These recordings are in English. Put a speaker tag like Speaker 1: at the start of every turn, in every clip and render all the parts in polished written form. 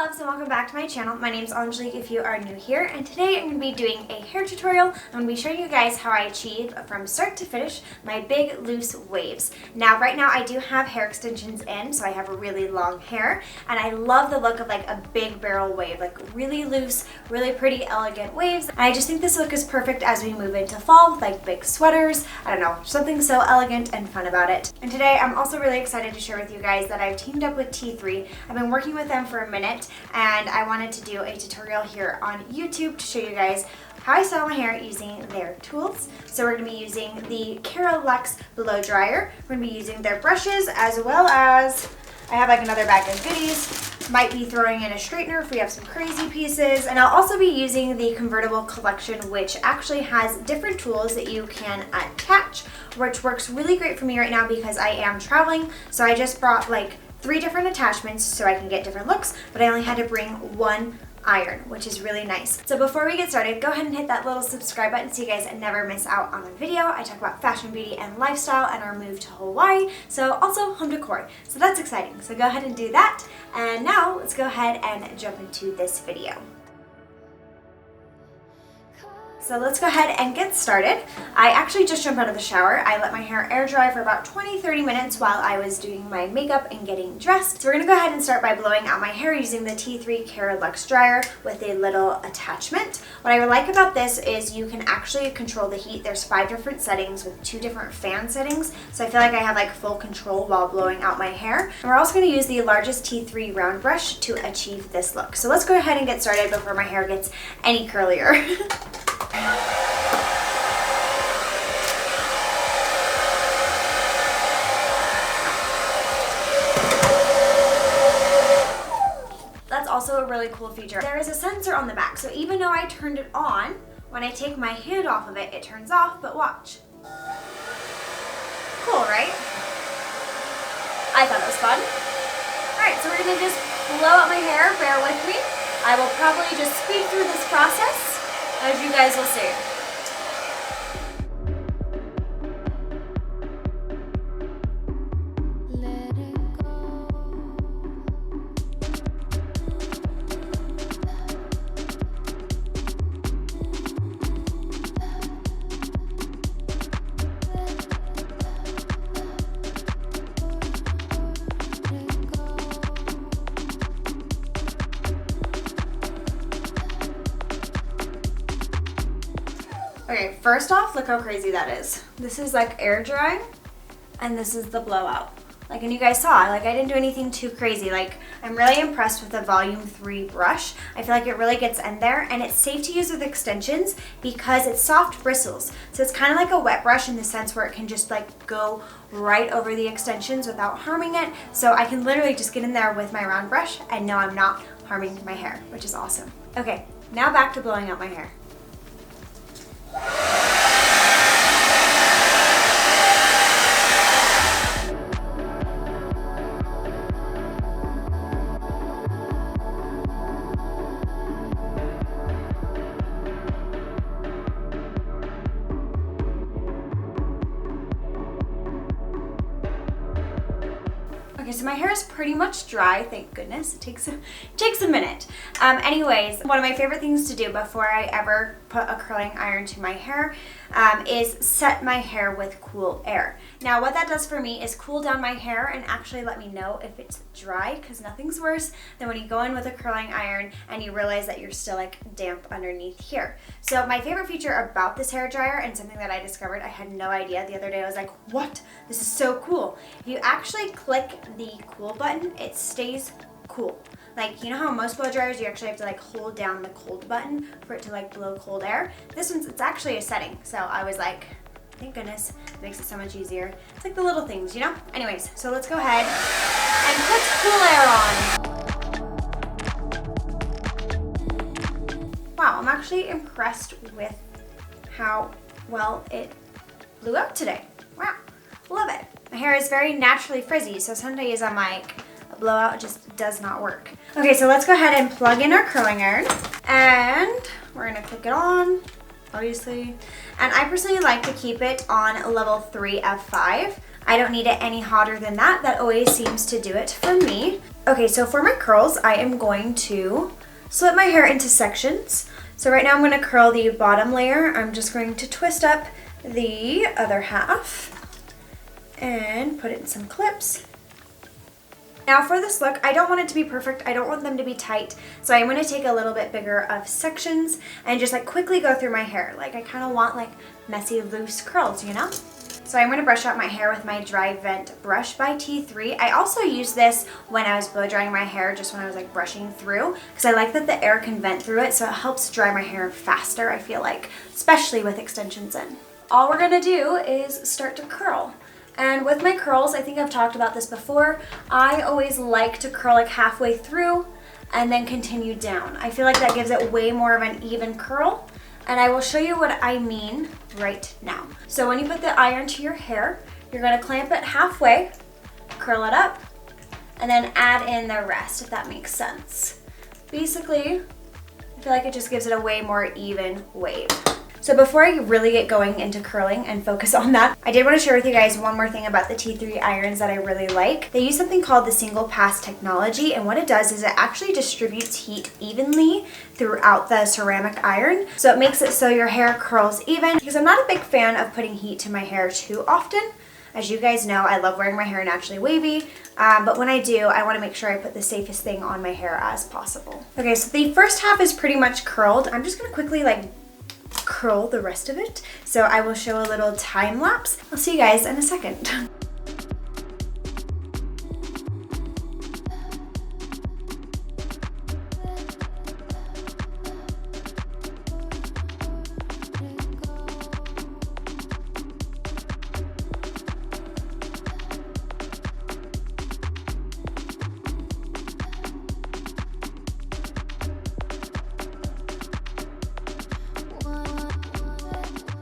Speaker 1: loves, and welcome back to my channel. My name is Angelique if you are new here, and today I'm going to be doing a hair tutorial. I'm going to be showing you guys how I achieve from start to finish my big loose waves. Now right now I do have hair extensions in, so I have really long hair, and I love the look of like a big barrel wave, like really loose, really pretty, elegant waves. And I just think this look is perfect as we move into fall with like big sweaters. I don't know, something so elegant and fun about it. And today I'm also really excited to share with you guys that I've teamed up with T3. I've been working with them for a minute, and I wanted to do a tutorial here on YouTube to show you guys how I style my hair using their tools. So we're going to be using the Cura LUXE blow dryer. We're going to be using their brushes, as well as I have like another bag of goodies. Might be throwing in a straightener if we have some crazy pieces. And I'll also be using the Convertible collection, which actually has different tools that you can attach, which works really great for me right now because I am traveling. So I just brought like 3 different attachments so I can get different looks, but I only had to bring 1 iron, which is really nice. So before we get started, go ahead and hit that little subscribe button so you guys never miss out on a video. I talk about fashion, beauty, and lifestyle and our move to Hawaii, so also home decor. So that's exciting. So go ahead and do that. And now let's go ahead and jump into this video. So let's go ahead and get started. I actually just jumped out of the shower. I let my hair air dry for about 20-30 minutes while I was doing my makeup and getting dressed. So we're gonna go ahead and start by blowing out my hair using the T3 Cura LUXE dryer with a little attachment. What I like about this is you can actually control the heat. There's 5 different settings with 2 different fan settings. So I feel like I have like full control while blowing out my hair. And we're also gonna use the largest T3 round brush to achieve this look. So let's go ahead and get started before my hair gets any curlier. That's also a really cool feature. There is a sensor on the back, so even though I turned it on, when I take my hand off of it, it turns off, but watch. Cool, right? I thought it was fun. Alright, so we're gonna just blow out my hair, bear with me. I will probably just speed through this process, as you guys will see. Okay, first off, look how crazy that is. This is like air drying, and this is the blowout. Like, and you guys saw, like I didn't do anything too crazy. Like, I'm really impressed with the volume 3 brush. I feel like it really gets in there, and it's safe to use with extensions because it's soft bristles. So it's kind of like a wet brush in the sense where it can just like go right over the extensions without harming it. So I can literally just get in there with my round brush and know I'm not harming my hair, which is awesome. Okay, now back to blowing out my hair. Okay, so my hair is pretty much dry, thank goodness. It takes a minute. Anyways, one of my favorite things to do before I ever put a curling iron to my hair is set my hair with cool air. Now what that does for me is cool down my hair and actually let me know if it's dry, because nothing's worse than when you go in with a curling iron and you realize that you're still like damp underneath here. So my favorite feature about this hair dryer, and something that I discovered, I had no idea the other day, I was like, what? This is so cool. If you actually click the cool button, it stays cool. Like, you know how most blow dryers you actually have to like hold down the cold button for it to like blow cold air? This one's, it's actually a setting. So I was like, thank goodness, it makes it so much easier. It's like the little things, you know? Anyways, so let's go ahead and put cool air on. Wow, I'm actually impressed with how well it blew out today. Wow, love it. My hair is very naturally frizzy, so some days I'm like, a blowout just does not work. Okay, so let's go ahead and plug in our curling iron, and we're gonna click it on, obviously. And I personally like to keep it on level 3 F5. I don't need it any hotter than that. That always seems to do it for me. Okay, so for my curls, I am going to split my hair into sections. So right now I'm going to curl the bottom layer. I'm just going to twist up the other half and put it in some clips. Now for this look, I don't want it to be perfect. I don't want them to be tight. So I'm going to take a little bit bigger of sections and just like quickly go through my hair. Like I kind of want like messy, loose curls, you know? So I'm going to brush out my hair with my Dry Vent brush by T3. I also used this when I was blow drying my hair, just when I was like brushing through, because I like that the air can vent through it, so it helps dry my hair faster, I feel like, especially with extensions in. All we're going to do is start to curl. And with my curls, I think I've talked about this before, I always like to curl like halfway through and then continue down. I feel like that gives it way more of an even curl, and I will show you what I mean right now. So when you put the iron to your hair, you're going to clamp it halfway, curl it up, and then add in the rest, if that makes sense. Basically, I feel like it just gives it a way more even wave. So before I really get going into curling and focus on that, I did want to share with you guys one more thing about the T3 irons that I really like. They use something called the single pass technology, and what it does is it actually distributes heat evenly throughout the ceramic iron. So it makes it so your hair curls even, because I'm not a big fan of putting heat to my hair too often. As you guys know, I love wearing my hair naturally wavy, but when I do, I want to make sure I put the safest thing on my hair as possible. Okay, so the first half is pretty much curled. I'm just going to quickly curl the rest of it. So I will show a little time lapse. I'll see you guys in a second.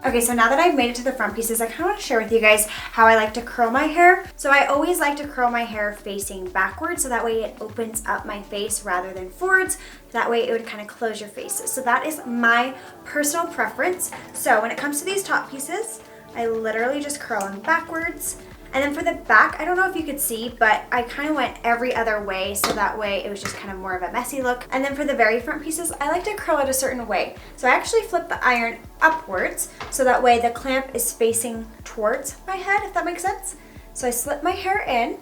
Speaker 1: Okay, so now that I've made it to the front pieces, I kind of want to share with you guys how I like to curl my hair. So I always like to curl my hair facing backwards, so that way it opens up my face rather than forwards. That way it would kind of close your faces. So that is my personal preference. So when it comes to these top pieces, I literally just curl them backwards. And then for the back, I don't know if you could see, but I kind of went every other way, so that way it was just kind of more of a messy look. And then for the very front pieces, I like to curl it a certain way. So I actually flip the iron upwards, so that way the clamp is facing towards my head, if that makes sense. So I slip my hair in,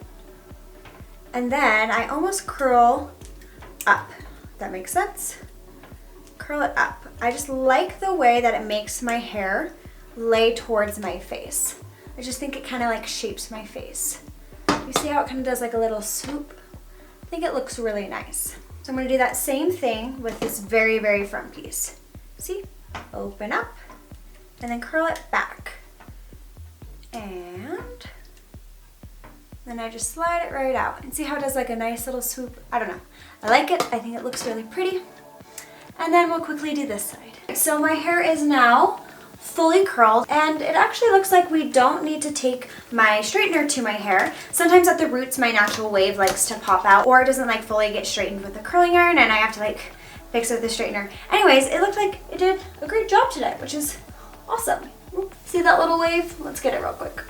Speaker 1: and then I almost curl up, if that makes sense. Curl it up. I just like the way that it makes my hair lay towards my face. I just think it kind of like shapes my face. You see how it kind of does like a little swoop? I think it looks really nice. So I'm going to do that same thing with this very, very front piece. See? Open up and then curl it back. And then I just slide it right out. And see how it does like a nice little swoop? I don't know. I like it. I think it looks really pretty. And then we'll quickly do this side. So my hair is now fully curled, and it actually looks like we don't need to take my straightener to my hair. Sometimes at the roots my natural wave likes to pop out, or it doesn't like fully get straightened with the curling iron, and I have to like fix it with the straightener. Anyways, it looked like it did a great job today, which is awesome. See that little wave? Let's get it real quick.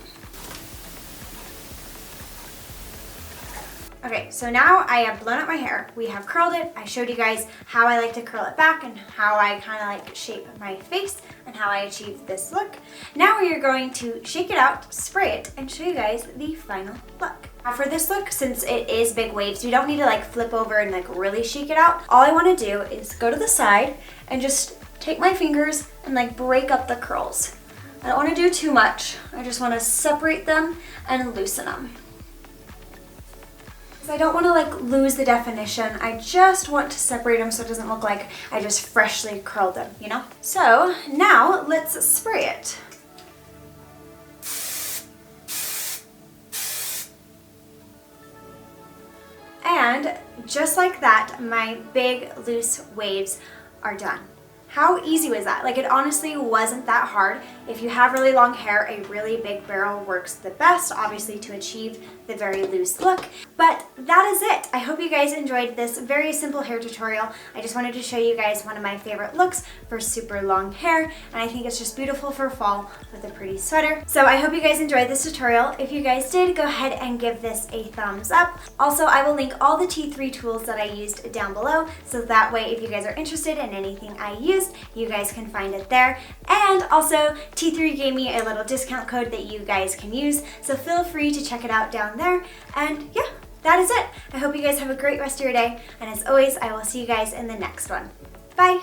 Speaker 1: Okay, so now I have blown out my hair. We have curled it. I showed you guys how I like to curl it back and how I kind of like shape my face and how I achieve this look. Now we are going to shake it out, spray it, and show you guys the final look. Now for this look, since it is big waves, we don't need to like flip over and like really shake it out. All I want to do is go to the side and just take my fingers and like break up the curls. I don't want to do too much. I just want to separate them and loosen them. I don't want to like lose the definition. I just want to separate them so it doesn't look like I just freshly curled them, you know? So now let's spray it. And just like that, my big loose waves are done. How easy was that? Like, it honestly wasn't that hard. If you have really long hair, a really big barrel works the best, obviously, to achieve the very loose look. But that is it. I hope you guys enjoyed this very simple hair tutorial. I just wanted to show you guys one of my favorite looks for super long hair, and I think it's just beautiful for fall with a pretty sweater. So I hope you guys enjoyed this tutorial. If you guys did, go ahead and give this a thumbs up. Also, I will link all the T3 tools that I used down below, so that way if you guys are interested in anything I used, you guys can find it there. And also, T3 gave me a little discount code that you guys can use, so feel free to check it out down there. And yeah, that is it. I hope you guys have a great rest of your day, and as always, I will see you guys in the next one. Bye!